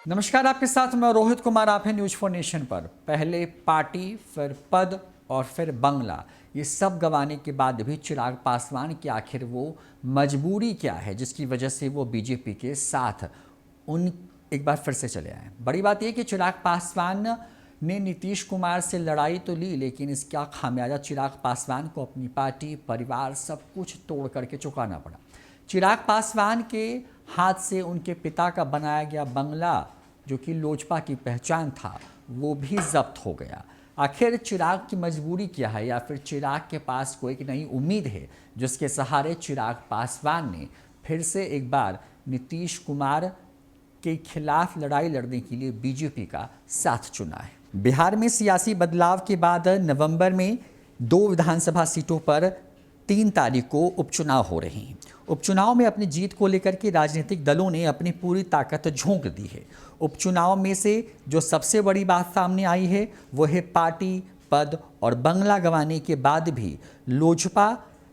नमस्कार, आपके साथ मैं रोहित कुमार। आप हैं न्यूज फॉर नेशन पर। पहले पार्टी, फिर पद और फिर बंगला, ये सब गंवाने के बाद भी चिराग पासवान की आखिर वो मजबूरी क्या है जिसकी वजह से वो बीजेपी के साथ उन एक बार फिर से चले आए। बड़ी बात यह कि चिराग पासवान ने नीतीश कुमार से लड़ाई तो ली, लेकिन इसका खामियाजा चिराग पासवान को अपनी पार्टी, परिवार, सब कुछ तोड़ करके चुकाना पड़ा। चिराग पासवान के हाथ से उनके पिता का बनाया गया बंगला, जो कि लोजपा की पहचान था, वो भी जब्त हो गया। आखिर चिराग की मजबूरी क्या है, या फिर चिराग के पास कोई नई उम्मीद है जिसके सहारे चिराग पासवान ने फिर से एक बार नीतीश कुमार के खिलाफ लड़ाई लड़ने के लिए बीजेपी का साथ चुना है। बिहार में सियासी बदलाव के बाद नवंबर में 2 विधानसभा सीटों पर 3 तारीख को उपचुनाव हो रहे हैं। उपचुनाव में अपनी जीत को लेकर के राजनीतिक दलों ने अपनी पूरी ताकत झोंक दी है। उपचुनाव में से जो सबसे बड़ी बात सामने आई है वो है पार्टी, पद और बंगला गंवाने के बाद भी लोजपा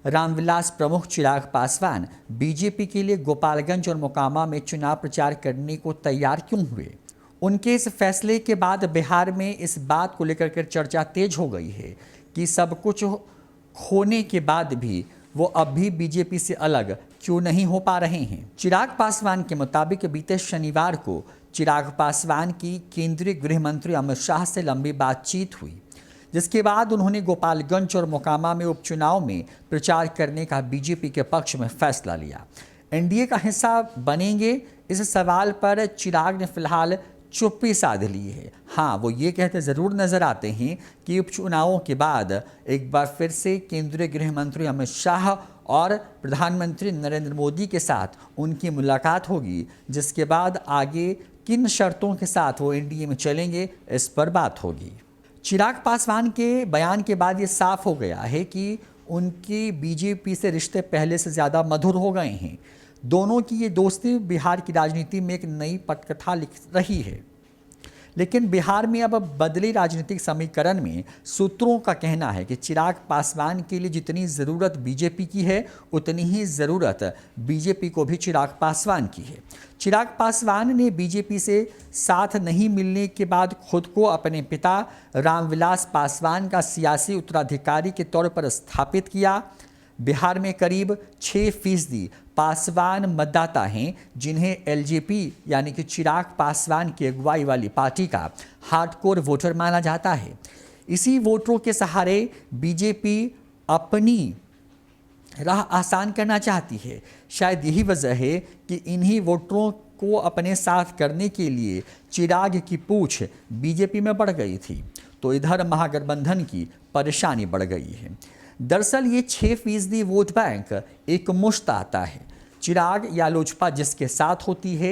रामविलास प्रमुख चिराग पासवान बीजेपी के लिए गोपालगंज और मोकामा में चुनाव प्रचार करने को तैयार क्यों हुए। उनके इस फैसले के बाद बिहार में इस बात को लेकर के चर्चा तेज हो गई है कि सब कुछ खोने के बाद भी वो अब भी बीजेपी से अलग क्यों नहीं हो पा रहे हैं। चिराग पासवान के मुताबिक बीते शनिवार को चिराग पासवान की केंद्रीय गृह मंत्री अमित शाह से लंबी बातचीत हुई, जिसके बाद उन्होंने गोपालगंज और मोकामा में उपचुनाव में प्रचार करने का बीजेपी के पक्ष में फैसला लिया। एनडीए का हिस्सा बनेंगे, इस सवाल पर चिराग ने फिलहाल चुप्पी साध ली है। हाँ, वो ये कहते ज़रूर नजर आते हैं कि उपचुनावों के बाद एक बार फिर से केंद्रीय गृह मंत्री अमित शाह और प्रधानमंत्री नरेंद्र मोदी के साथ उनकी मुलाकात होगी, जिसके बाद आगे किन शर्तों के साथ वो एनडीए में चलेंगे, इस पर बात होगी। चिराग पासवान के बयान के बाद ये साफ हो गया है कि उनकी बीजेपी से रिश्ते पहले से ज़्यादा मधुर हो गए हैं। दोनों की ये दोस्ती बिहार की राजनीति में एक नई पटकथा लिख रही है। लेकिन बिहार में अब बदले राजनीतिक समीकरण में सूत्रों का कहना है कि चिराग पासवान के लिए जितनी ज़रूरत बीजेपी की है, उतनी ही ज़रूरत बीजेपी को भी चिराग पासवान की है। चिराग पासवान ने बीजेपी से साथ नहीं मिलने के बाद खुद को अपने पिता रामविलास पासवान का सियासी उत्तराधिकारी के तौर पर स्थापित किया। बिहार में करीब 6% पासवान मतदाता हैं, जिन्हें एलजेपी यानी कि चिराग पासवान की अगुवाई वाली पार्टी का हार्डकोर वोटर माना जाता है। इसी वोटरों के सहारे बीजेपी अपनी राह आसान करना चाहती है। शायद यही वजह है कि इन्हीं वोटरों को अपने साथ करने के लिए चिराग की पूछ बीजेपी में बढ़ गई थी, तो इधर महागठबंधन की परेशानी बढ़ गई है। दरअसल ये 6% वोट बैंक एक मुश्त आता है। चिराग या लोजपा जिसके साथ होती है,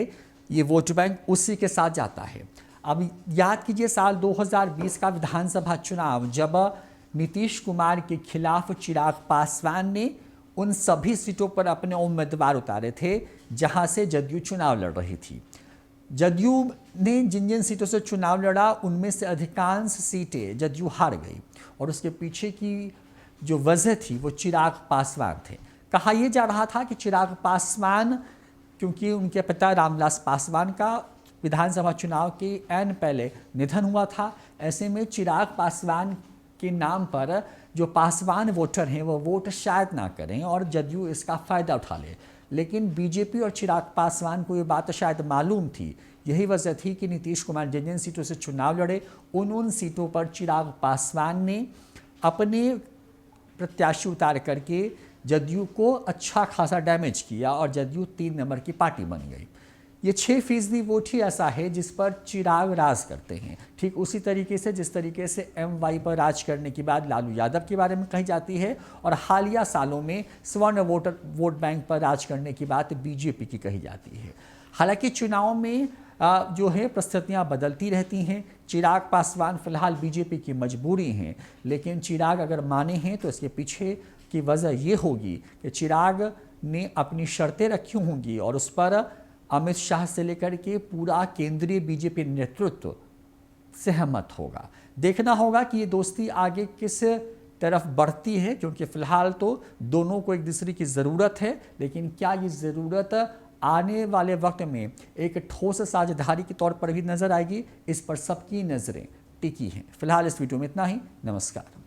ये वोट बैंक उसी के साथ जाता है। अब याद कीजिए, साल 2020 का विधानसभा चुनाव, जब नीतीश कुमार के खिलाफ चिराग पासवान ने उन सभी सीटों पर अपने उम्मीदवार उतारे थे जहां से जदयू चुनाव लड़ रही थी। जदयू ने जिन जिन सीटों से चुनाव लड़ा, उनमें से अधिकांश सीटें जदयू हार गई, और उसके पीछे की जो वजह थी वो चिराग पासवान थे। कहा यह जा रहा था कि चिराग पासवान, क्योंकि उनके पिता रामविलास पासवान का विधानसभा चुनाव के ऐन पहले निधन हुआ था, ऐसे में चिराग पासवान के नाम पर जो पासवान वोटर हैं वो वोट शायद ना करें और जदयू इसका फ़ायदा उठा ले। लेकिन बीजेपी और चिराग पासवान को ये बात शायद मालूम थी। यही वजह थी कि नीतीश कुमार जिन जिन सीटों से चुनाव लड़े, उन सीटों पर चिराग पासवान ने अपने प्रत्याशी उतार करके जदयू को अच्छा खासा डैमेज किया और जदयू 3 नंबर की पार्टी बन गई। ये 6% वोट ही ऐसा है जिस पर चिराग राज करते हैं। ठीक उसी तरीके से जिस तरीके से MY पर राज करने के बाद लालू यादव के बारे में कही जाती है, और हालिया सालों में स्वर्ण वोट बैंक पर राज करने की बात बीजेपी की कही जाती है। हालांकि चुनाव में जो है परिस्थितियाँ बदलती रहती हैं। चिराग पासवान फिलहाल बीजेपी की मजबूरी हैं, लेकिन चिराग अगर माने हैं तो इसके पीछे की वजह ये होगी कि चिराग ने अपनी शर्तें रखी होंगी और उस पर अमित शाह से लेकर के पूरा केंद्रीय बीजेपी नेतृत्व सहमत होगा। देखना होगा कि ये दोस्ती आगे किस तरफ बढ़ती है, क्योंकि फिलहाल तो दोनों को एक दूसरे की ज़रूरत है, लेकिन क्या ये ज़रूरत आने वाले वक्त में एक ठोस साझेदारी के तौर पर भी नजर आएगी, इस पर सबकी नज़रें टिकी हैं। फिलहाल इस वीडियो में इतना ही। नमस्कार।